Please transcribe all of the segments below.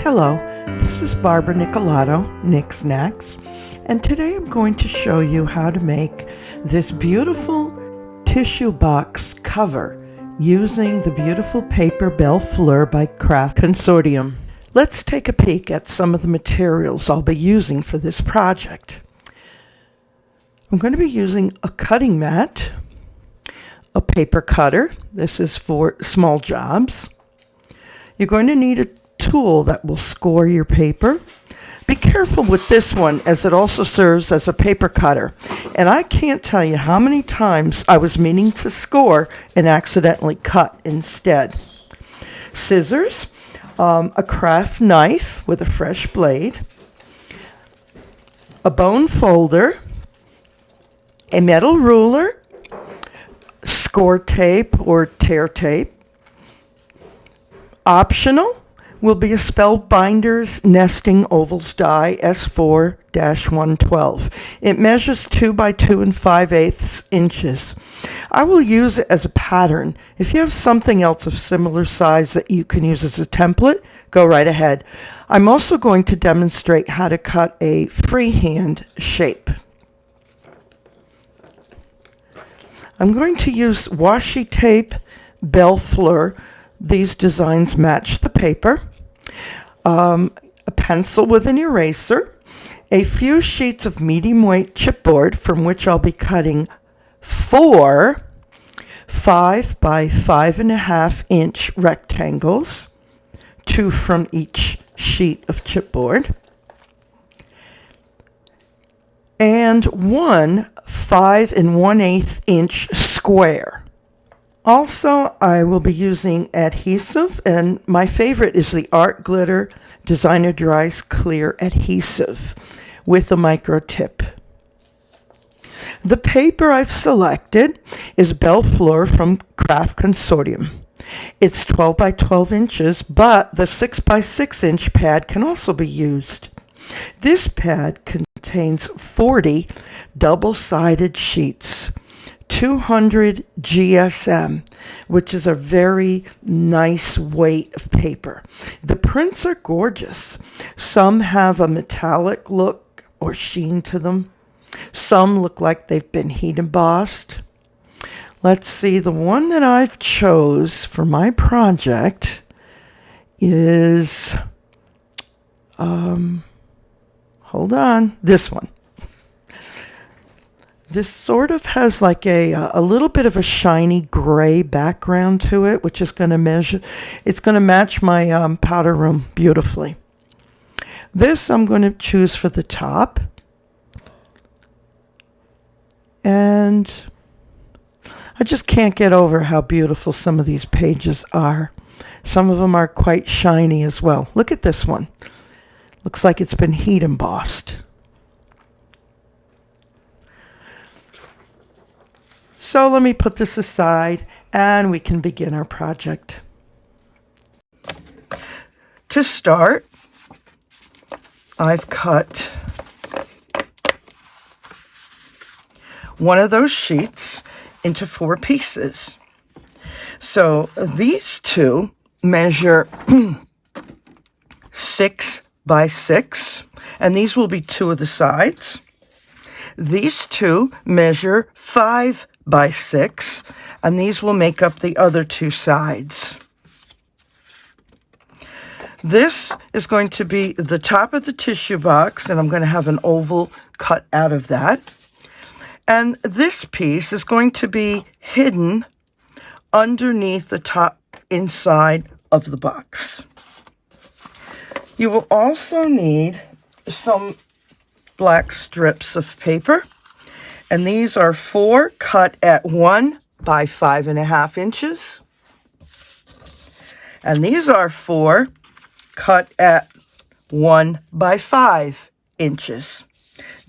Hello, this is Barbara Nicolato, Nick Snacks, and today I'm going to show you how to make this beautiful tissue box cover using the beautiful paper Bellflowers by Crafty Consortium. Let's take a peek at some of the materials I'll be using for this project. I'm going to be using a cutting mat, a paper cutter. This is for small jobs. You're going to need a tool that will score your paper. Be careful with this one, as it also serves as a paper cutter. And I can't tell you how many times I was meaning to score and accidentally cut instead. Scissors, a craft knife with a fresh blade, a bone folder, a metal ruler, score tape or tear tape. Optional will be a Spellbinders Nesting Ovals Die S4-112. It measures 2 by 2 5/8 inches. I will use it as a pattern. If you have something else of similar size that you can use as a template, go right ahead. I'm also going to demonstrate how to cut a freehand shape. I'm going to use washi tape Bellflowers. These designs match the paper. A pencil with an eraser. A few sheets of medium weight chipboard from which I'll be cutting 4 5 by 5.5 inch rectangles, 2 from each sheet of chipboard, and 1 5 1/8 inch square. Also, I will be using adhesive, and my favorite is the Art Glitter Designer Dries Clear Adhesive with a micro tip. The paper I've selected is Bellflowers from Crafty Consortium. It's 12 by 12 inches, but the 6 by 6 inch pad can also be used. This pad contains 40 double-sided sheets. 200 GSM, which is a very nice weight of paper. The prints are gorgeous. Some have a metallic look or sheen to them. Some look like they've been heat embossed. Let's see, the one that I've chose for my project is, hold on, this one. This sort of has like a little bit of a shiny gray background to it, which is going to match my powder room beautifully. This I'm going to choose for the top. And I just can't get over how beautiful some of these pages are. Some of them are quite shiny as well. Look at this one. Looks like it's been heat embossed. So let me put this aside and we can begin our project. To start, I've cut one of those sheets into 4 pieces. So these two measure 6 by 6, and these will be 2 of the sides. These two measure 5 by 6, and these will make up the other 2 sides. This is going to be the top of the tissue box, and I'm going to have an oval cut out of that. And this piece is going to be hidden underneath the top inside of the box. You will also need some black strips of paper. And these are 4 cut at 1 by 5.5 inches. And these are 4 cut at 1 by 5 inches.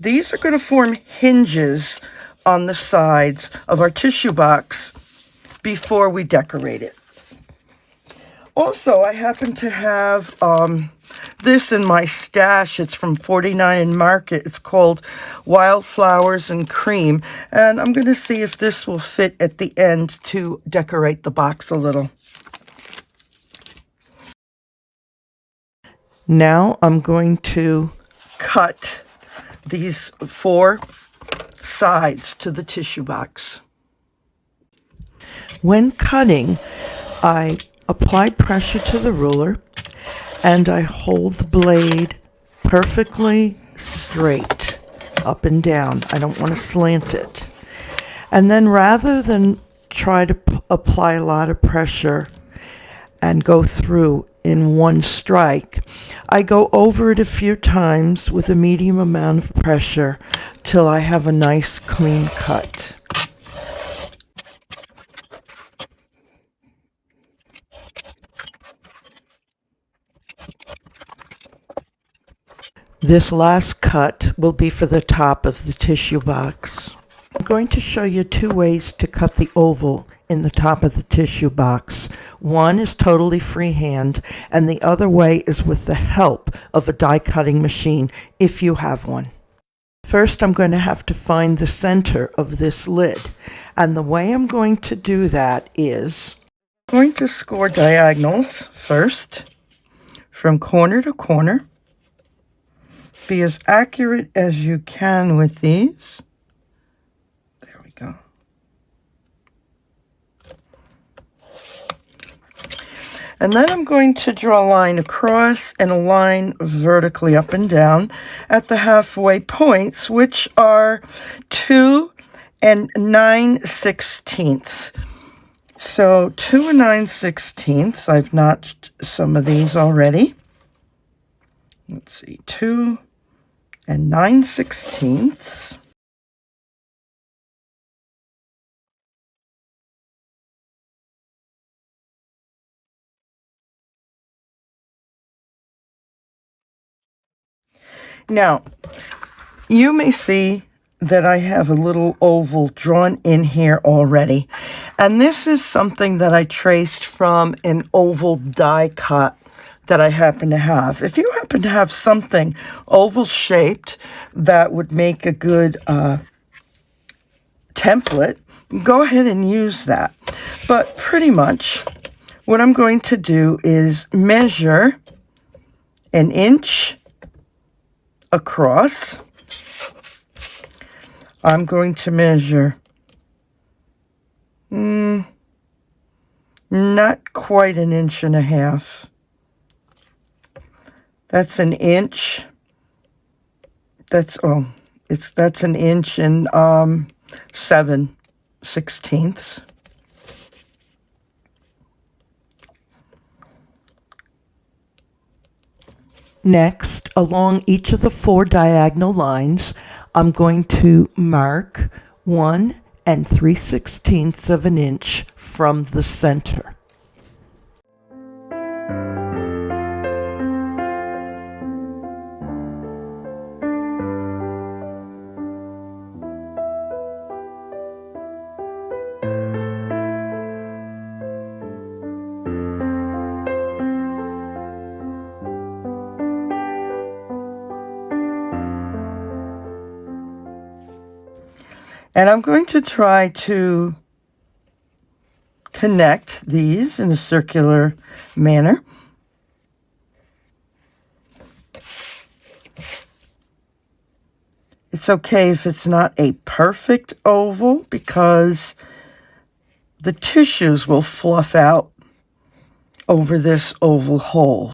These are going to form hinges on the sides of our tissue box before we decorate it. Also, I happen to have this in my stash. It's from 49 Market. It's called Wildflowers and Cream. And I'm going to see if this will fit at the end to decorate the box a little. Now I'm going to cut these 4 sides to the tissue box. When cutting, I apply pressure to the ruler and I hold the blade perfectly straight up and down. I don't want to slant it. And then rather than try to apply a lot of pressure and go through in one strike, I go over it a few times with a medium amount of pressure till I have a nice clean cut. This last cut will be for the top of the tissue box. I'm going to show you 2 ways to cut the oval in the top of the tissue box. One is totally freehand, and the other way is with the help of a die cutting machine, if you have one. First, I'm going to have to find the center of this lid, and the way I'm going to do that is I'm going to score diagonals first from corner to corner. Be as accurate as you can with these. There we go. And then I'm going to draw a line across and a line vertically up and down at the halfway points, which are 2 9/16. So 2 9/16. I've notched some of these already. Let's see, 2 9/16. Now, you may see that I have a little oval drawn in here already. And this is something that I traced from an oval die cut that I happen to have. If you happen to have something oval shaped that would make a good template, go ahead and use that. But pretty much what I'm going to do is measure 1 inch across. I'm going to measure not quite 1.5 inches. That's 1 inch. That's 1 inch and 7/16. Next, along each of the 4 diagonal lines, I'm going to mark 1 3/16 of an inch from the center. And I'm going to try to connect these in a circular manner. It's okay if it's not a perfect oval because the tissues will fluff out over this oval hole.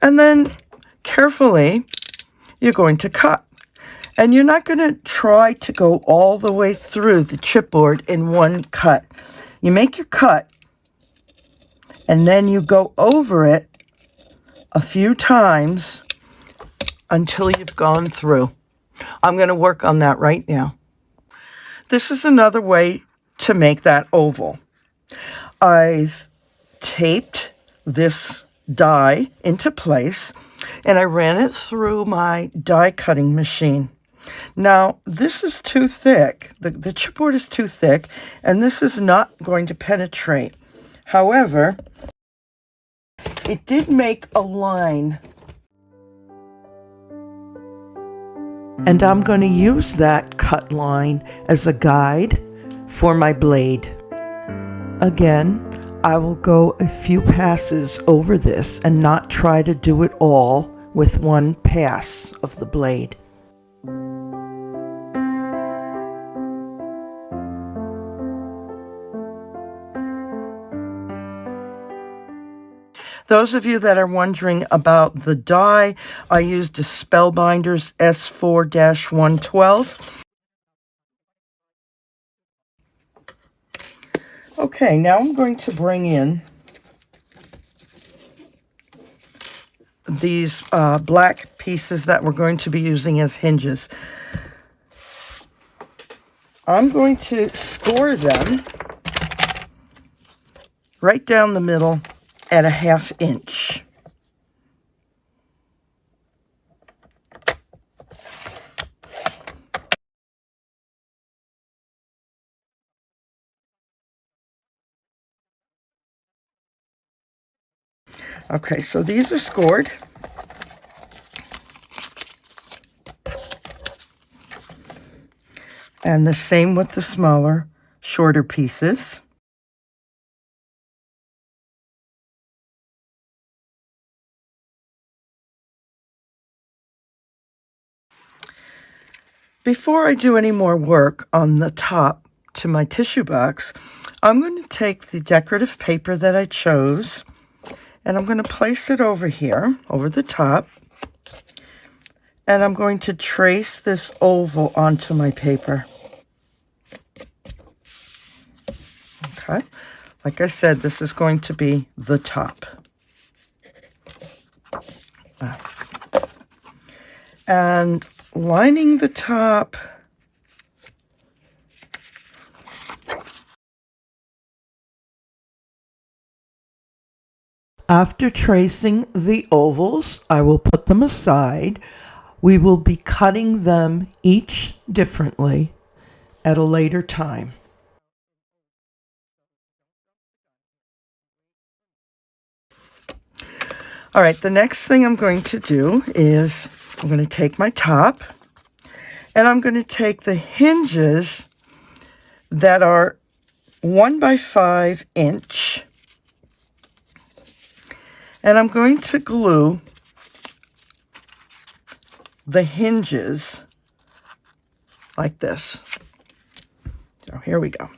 And then carefully, you're going to cut. And you're not going to try to go all the way through the chipboard in one cut. You make your cut, and then you go over it a few times until you've gone through. I'm going to work on that right now. This is another way to make that oval. I've taped this die into place, and I ran it through my die cutting machine. Now, this is too thick. The chipboard is too thick, and this is not going to penetrate. However, it did make a line. And I'm going to use that cut line as a guide for my blade. Again, I will go a few passes over this and not try to do it all with one pass of the blade. Those of you that are wondering about the die, I used a Spellbinders S4-112. Okay, now I'm going to bring in these black pieces that we're going to be using as hinges. I'm going to score them right down the middle at a 1/2 inch. Okay, so these are scored. And the same with the smaller, shorter pieces. Before I do any more work on the top to my tissue box, I'm going to take the decorative paper that I chose, and I'm going to place it over here, over the top, and I'm going to trace this oval onto my paper. Okay, like I said, this is going to be the top. And lining the top After tracing the ovals, I will put them aside. We will be cutting them each differently at a later time. All right, the next thing I'm going to do is I'm going to take my top and I'm going to take the hinges that are 1 by 5 inch, and I'm going to glue the hinges like this. So here we go.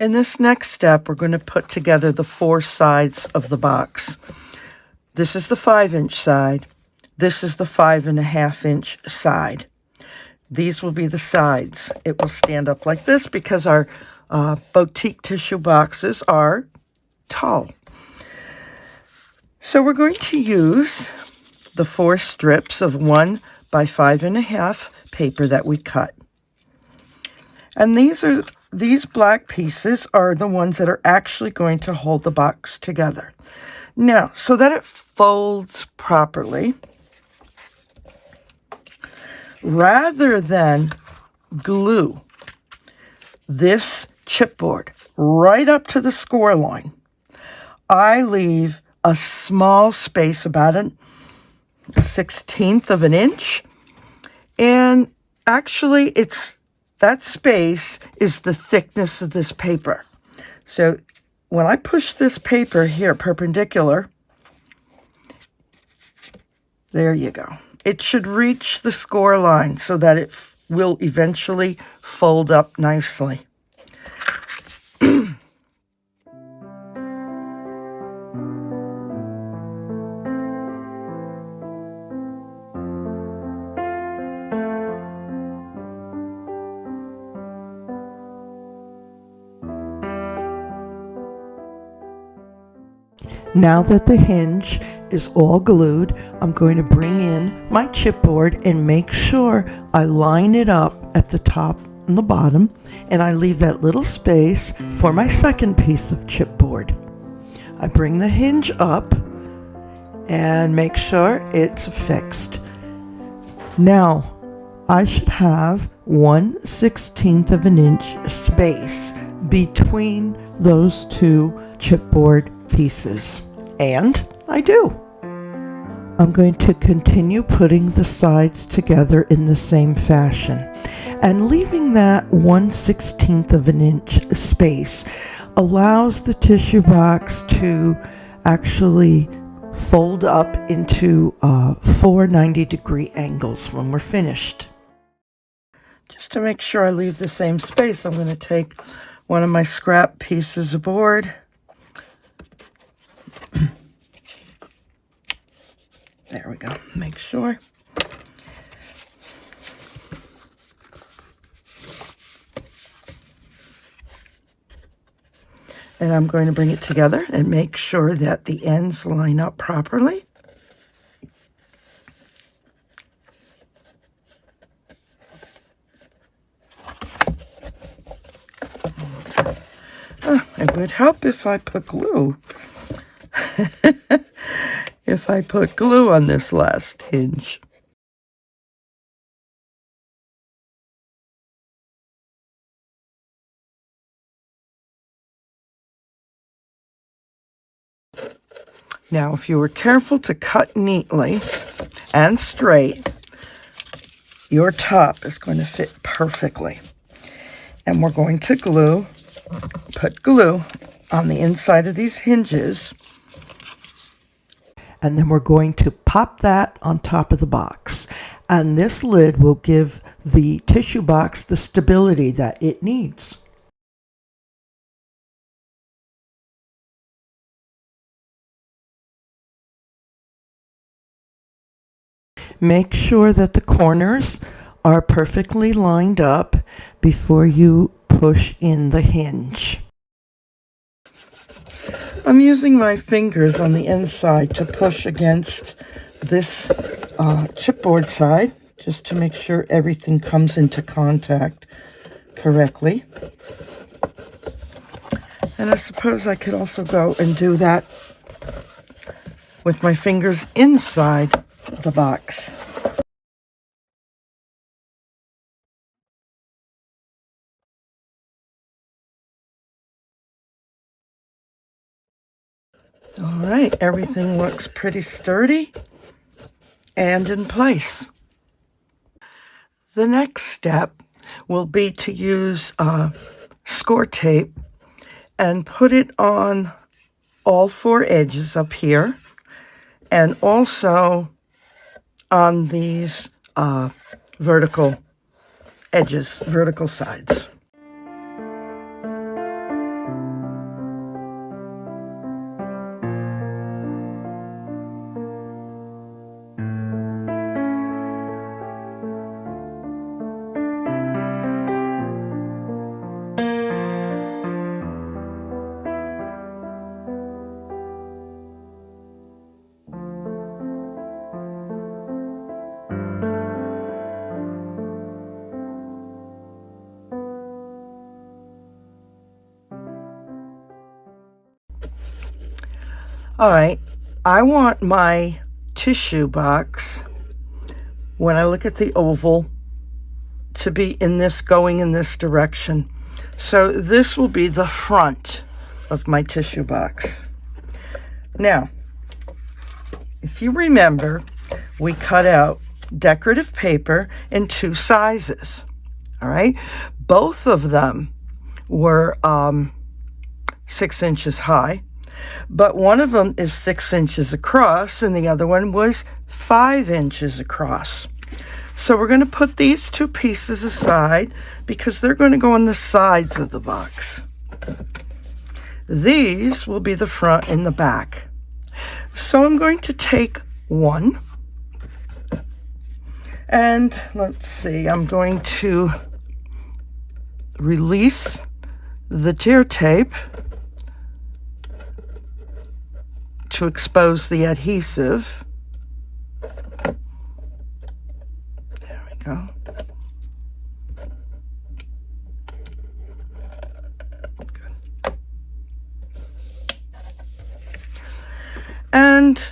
In this next step, we're going to put together the 4 sides of the box. This is the 5-inch side. This is the 5.5 inch side. These will be the sides. It will stand up like this because our boutique tissue boxes are tall. So we're going to use the 4 strips of 1 by 5.5 paper that we cut. And these black pieces are the ones that are actually going to hold the box together. Now, so that it folds properly, rather than glue this chipboard right up to the score line, I leave a small space, about a 1/16 of an inch, and actually that space is the thickness of this paper. So when I push this paper here perpendicular, there you go. It should reach the score line so that it will eventually fold up nicely. Now that the hinge is all glued, I'm going to bring in my chipboard and make sure I line it up at the top and the bottom, and I leave that little space for my second piece of chipboard. I bring the hinge up and make sure it's fixed. Now, I should have 1/16 of an inch space between those two chipboard pieces, and I do. I'm going to continue putting the sides together in the same fashion, and leaving that 1/16 of an inch space allows the tissue box to actually fold up into 4 90-degree angles when we're finished. Just to make sure I leave the same space, I'm going to take one of my scrap pieces of board. There we go. Make sure. And I'm going to bring it together and make sure that the ends line up properly. It would help if I put glue. If I put glue on this last hinge. Now, if you were careful to cut neatly and straight, your top is going to fit perfectly. And we're going to put glue on the inside of these hinges. And then we're going to pop that on top of the box. And this lid will give the tissue box the stability that it needs. Make sure that the corners are perfectly lined up before you push in the hinge. I'm using my fingers on the inside to push against this chipboard side, just to make sure everything comes into contact correctly. And I suppose I could also go and do that with my fingers inside the box. All right, everything looks pretty sturdy and in place. The next step will be to use score tape and put it on all 4 edges up here, and also on these vertical edges, vertical sides. All right, I want my tissue box, when I look at the oval, to be going in this direction. So this will be the front of my tissue box. Now, if you remember, we cut out decorative paper in 2 sizes. All right, both of them were 6 inches high. But one of them is 6 inches across, and the other one was 5 inches across. So we're going to put these 2 pieces aside because they're going to go on the sides of the box. These will be the front and the back. So I'm going to take one, and let's see, I'm going to release the tear tape. to expose the adhesive. There we go. Good. And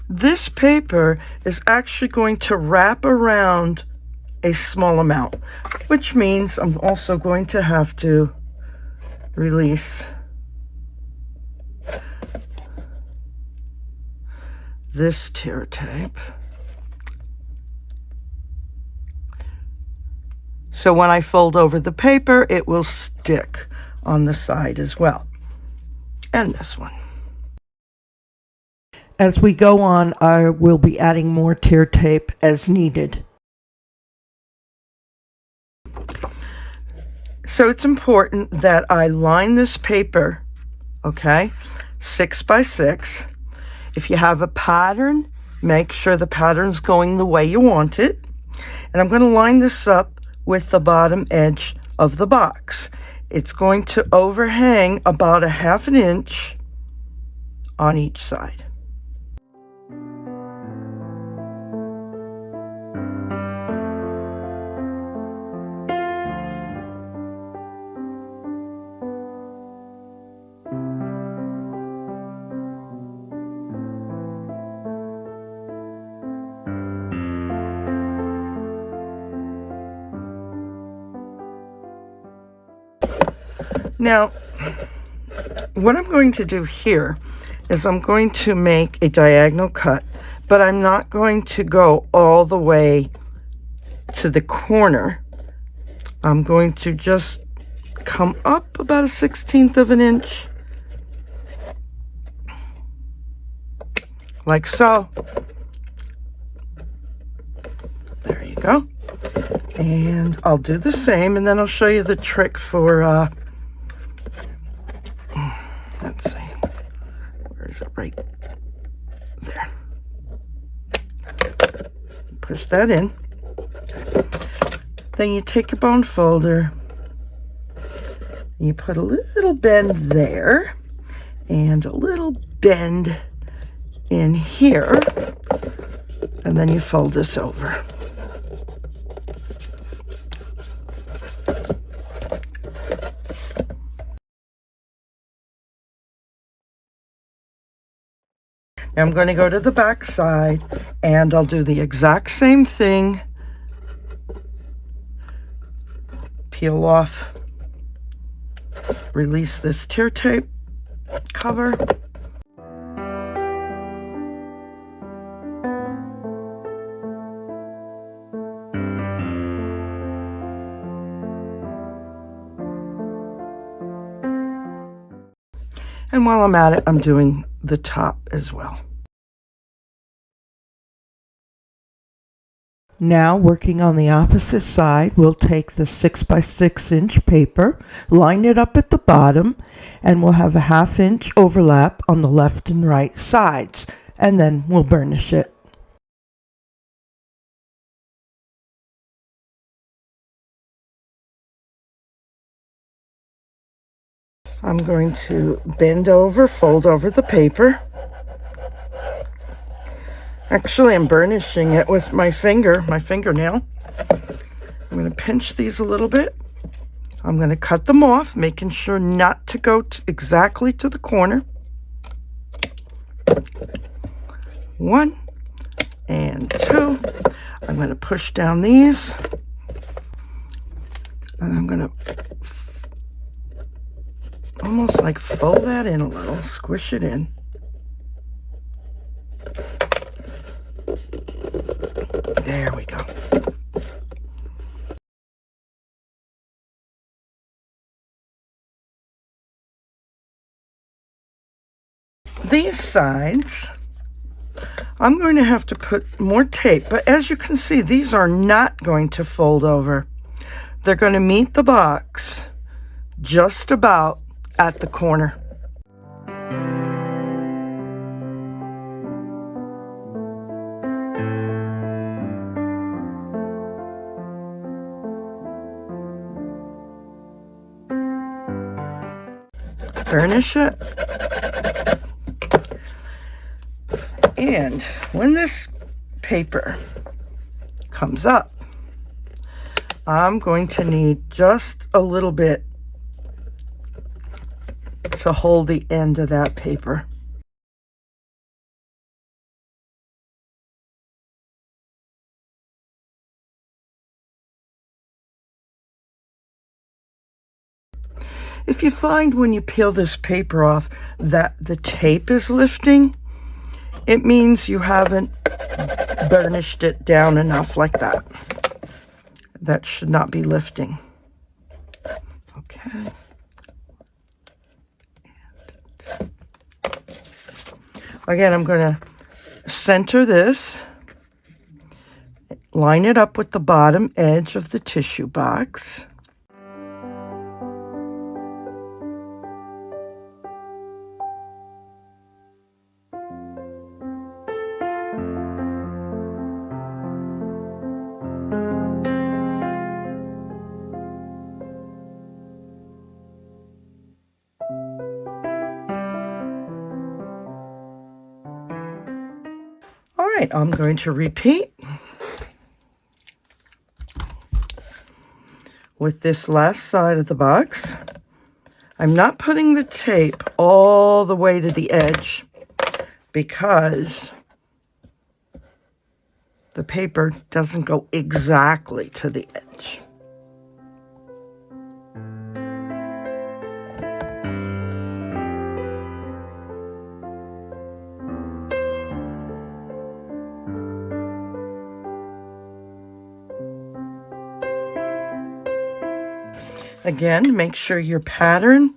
this paper is actually going to wrap around a small amount, which means I'm also going to have to release this tear tape. So when I fold over the paper, it will stick on the side as well. And this one. As we go on, I will be adding more tear tape as needed. So it's important that I line this paper, okay, 6 by 6. If you have a pattern, make sure the pattern's going the way you want it. And I'm going to line this up with the bottom edge of the box. It's going to overhang about 1/2 inch on each side. Now, what I'm going to do here is I'm going to make a diagonal cut, but I'm not going to go all the way to the corner. I'm going to just come up about 1/16 of an inch, like so. There you go. And I'll do the same, and then I'll show you the trick for let's see, where is it? Right there. Push that in. Then you take your bone folder, and you put a little bend there, and a little bend in here, and then you fold this over. I'm going to go to the back side, and I'll do the exact same thing. Peel off, release this tear tape cover. And while I'm at it, I'm doing the top as well. Now, working on the opposite side, we'll take the 6 by 6 inch paper, line it up at the bottom, and we'll have a 1/2 inch overlap on the left and right sides, and then we'll burnish it. I'm going to bend over, fold over the paper. Actually, I'm burnishing it with my fingernail. I'm going to pinch these a little bit. I'm going to cut them off, making sure not to go exactly to the corner. 1 and 2. I'm going to push down these. And I'm going to almost like fold that in a little, squish it in. There we go. These sides, I'm going to have to put more tape, but as you can see, these are not going to fold over. They're going to meet the box just about at the corner. Burnish it. And when this paper comes up, I'm going to need just a little bit to hold the end of that paper. If you find when you peel this paper off that the tape is lifting, it means you haven't burnished it down enough like that. That should not be lifting. Okay. Again, I'm going to center this, line it up with the bottom edge of the tissue box. All right, I'm going to repeat with this last side of the box. I'm not putting the tape all the way to the edge because the paper doesn't go exactly to the edge. Again, make sure your pattern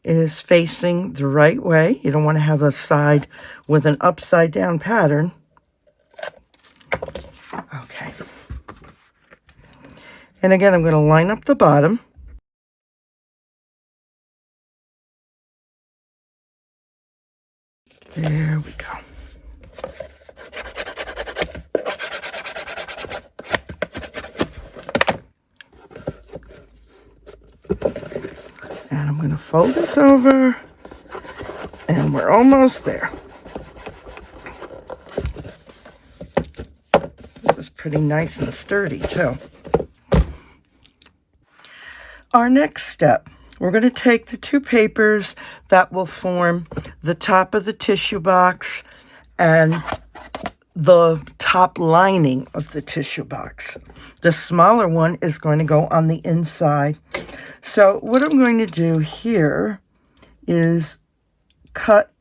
is facing the right way. You don't want to have a side with an upside down pattern. Okay. And again, I'm going to line up the bottom. There we go. And I'm going to fold this over, and we're almost there. This is pretty nice and sturdy, too. Our next step, we're going to take the two papers that will form the top of the tissue box and the top lining of the tissue box. The smaller one is going to go on the inside. So what I'm going to do here is cut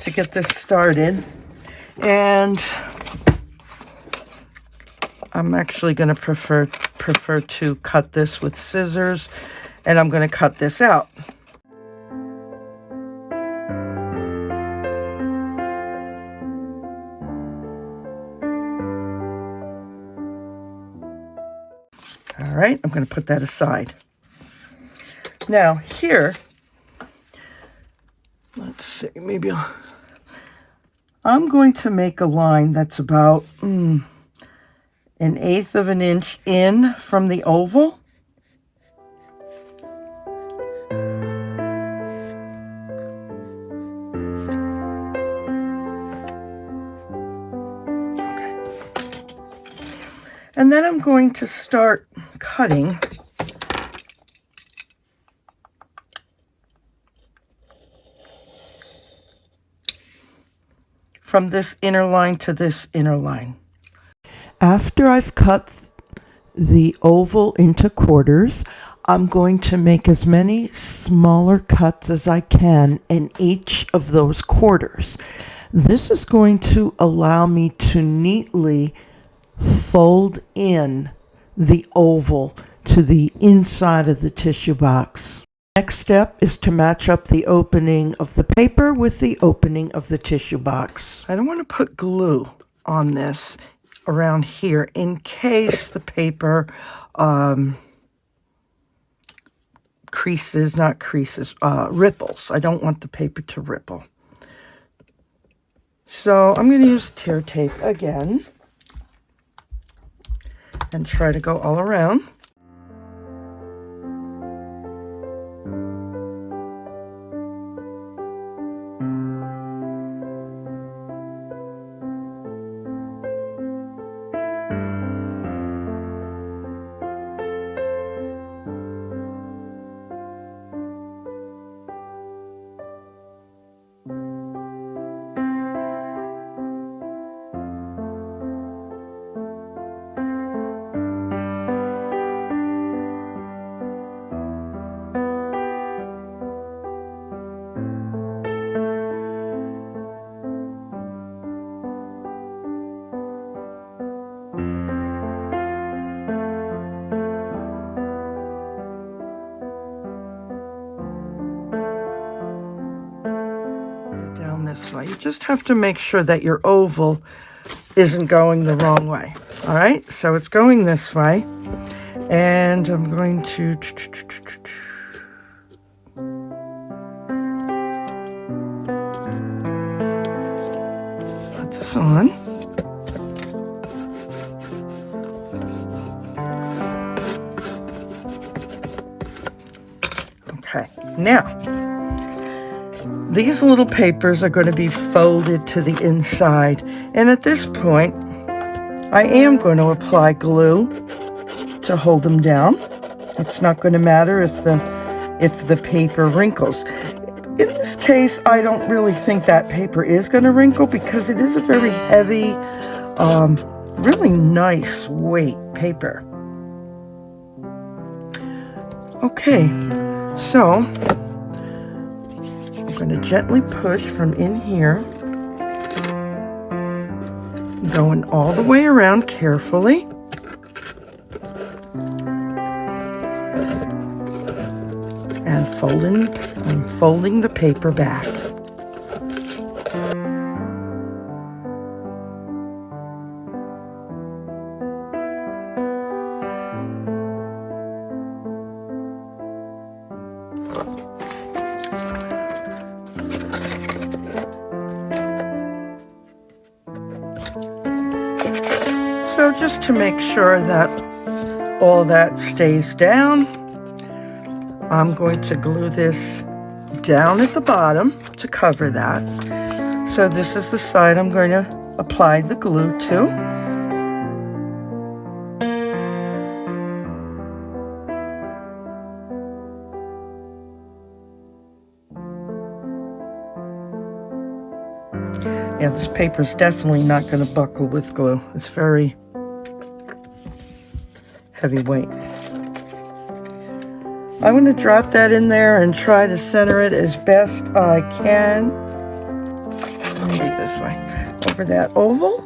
to get this started. And I'm actually going to prefer to cut this with scissors, and I'm going to cut this out. All right, I'm going to put that aside. Now here, let's see, maybe I'm going to make a line that's about 1/8 of an inch in from the oval. And then I'm going to start cutting from this inner line to this inner line. After I've cut the oval into quarters, I'm going to make as many smaller cuts as I can in each of those quarters. This is going to allow me to neatly fold in the oval to the inside of the tissue box. Next step is to match up the opening of the paper with the opening of the tissue box. I don't want to put glue on this around here in case the paper ripples. I don't want the paper to ripple. So I'm going to use tear tape again and try to go all around. this way. You just have to make sure that your oval isn't going the wrong way. All right, so it's going this way. And I'm going to put this on. Okay, now these little papers are going to be folded to the inside, and at this point I am going to apply glue to hold them down. It's not going to matter if the paper wrinkles. In this case, I don't really think that paper is going to wrinkle because it is a very heavy, really nice weight paper. Okay, so I'm going to gently push from in here, going all the way around carefully. And I'm folding the paper back. So just to make sure that all that stays down, I'm going to glue this down at the bottom to cover that. So this is the side I'm going to apply the glue to. Yeah, this paper is definitely not going to buckle with glue. It's very heavyweight. I'm going to drop that in there and try to center it as best I can. Let me do it this way. Over that oval.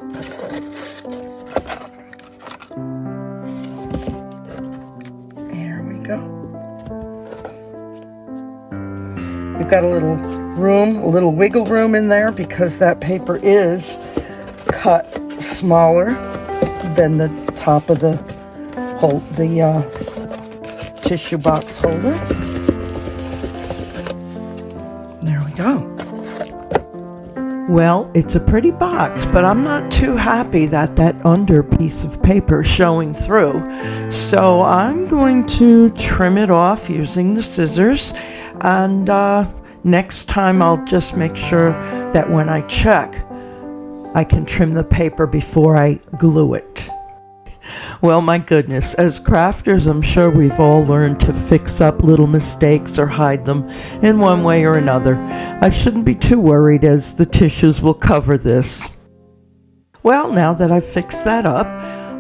There we go. You've got a little room, a little wiggle room in there because that paper is cut smaller than the top of the tissue box holder. There we go. Well, it's a pretty box, but I'm not too happy that under piece of paper is showing through. So I'm going to trim it off using the scissors, and next time I'll just make sure that when I check, I can trim the paper before I glue it. Well, my goodness, as crafters, I'm sure we've all learned to fix up little mistakes or hide them in one way or another. I shouldn't be too worried as the tissues will cover this. Well, now that I've fixed that up,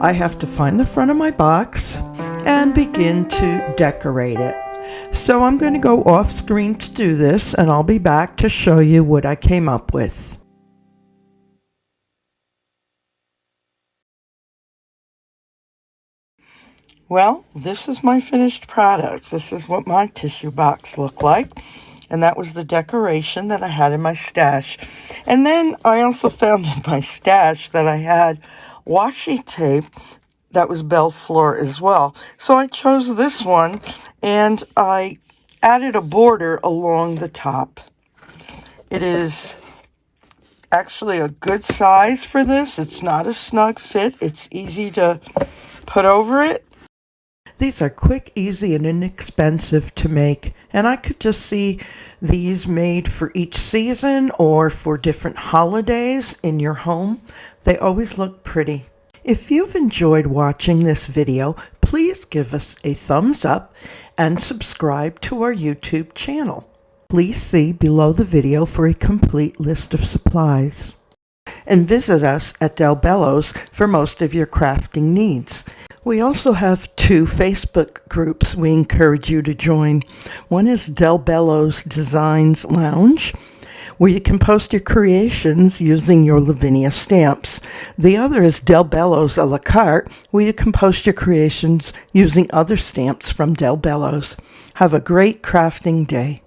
I have to find the front of my box and begin to decorate it. So I'm going to go off screen to do this, and I'll be back to show you what I came up with. Well, this is my finished product. This is what my tissue box looked like. And that was the decoration that I had in my stash. And then I also found in my stash that I had washi tape that was Bello as well. So I chose this one and I added a border along the top. It is actually a good size for this. It's not a snug fit. It's easy to put over it. These are quick, easy, and inexpensive to make, and I could just see these made for each season or for different holidays in your home. They always look pretty. If you've enjoyed watching this video, please give us a thumbs up and subscribe to our YouTube channel. Please see below the video for a complete list of supplies. And visit us at Bello's for most of your crafting needs. We also have 2 Facebook groups we encourage you to join. One is Bello's Designs Lounge, where you can post your creations using your Lavinia stamps. The other is Bello's a la carte, where you can post your creations using other stamps from Bello's. Have a great crafting day.